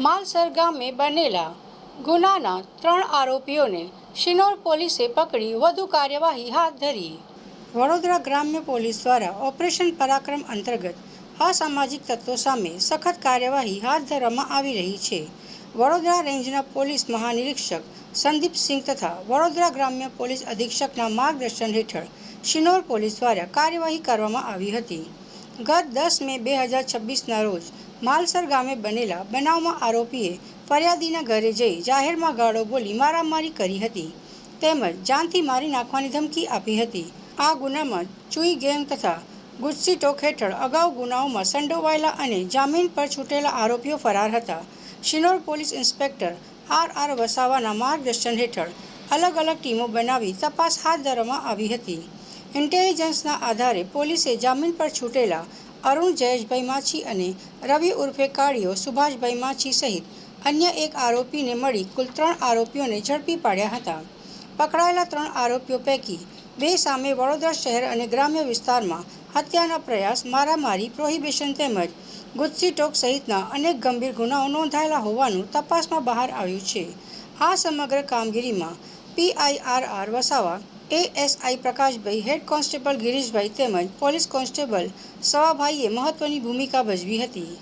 માલસર ગામે બનેલા ગુનાના 3 આરોપીઓને શિનોર પોલીસે પકડી વધુ કાર્યવાહી હાથ ધરી. વડોદરા ગ્રામ્ય પોલીસ દ્વારા ઓપરેશન પરાક્રમ અંતર્ગત અસામાજિક તત્વો સામે સખત કાર્યવાહી હાથ ધરવામાં આવી રહી છે. વડોદરા રેન્જના પોલીસ મહાનિરીક્ષક સંદીપસિંહ તથા વડોદરા ગ્રામ્ય પોલીસ અધિક્ષકના માર્ગદર્શન હેઠળ શિનોર પોલીસ દ્વારા કાર્યવાહી કરવામાં આવી હતી. ગત 10 મે 2026ના રોજ માલસર ગામે બનેલા બનાવમાં આરોપીએ ફરિયાદીના ઘરે જઈ જાહેરમાં ગાળો બોલી મારામારી કરી હતી તેમજ જાનથી મારી નાખવાની ધમકી આપી હતી. આ ગુનામાં ચુઈ ગેંગ તથા ગુજસી ટોક હેઠળ અગાઉ ગુનાઓમાં સંડોવાયેલા અને જામીન પર છૂટેલા આરોપીઓ ફરાર હતા. શિનોર પોલીસ ઇન્સ્પેક્ટર આર વસાવાના માર્ગદર્શન હેઠળ અલગ અલગ ટીમો બનાવી તપાસ હાથ ધરવામાં આવી હતી. ઇન્ટેલિજન્સના આધારે પોલીસે જામીન પર છૂટેલા અરુણ જયેશભાઈ માછી અને રવિ ઉર્ફે કાળિયો સુભાષભાઈ માછી સહિત અન્ય એક આરોપીને મળી કુલ 3 આરોપીઓને ઝડપી પાડ્યા હતા. પકડાયેલા 3 આરોપીઓ પૈકી 2 સામે વડોદરા શહેર અને ગ્રામ્ય વિસ્તારમાં હત્યાના પ્રયાસ, મારામારી, પ્રોહિબિશન તેમજ ગુજસી ટોક સહિતના અનેક ગંભીર ગુનાઓ નોંધાયેલા હોવાનું તપાસમાં બહાર આવ્યું છે. આ સમગ્ર કામગીરીમાં PIRR Vasava, ASI Prakashbhai, head constable Girishbhai તેમજ પોલીસ કોન્સ્ટેબલ સવાભાઈએ મહત્વની ભૂમિકા ભજવી હતી.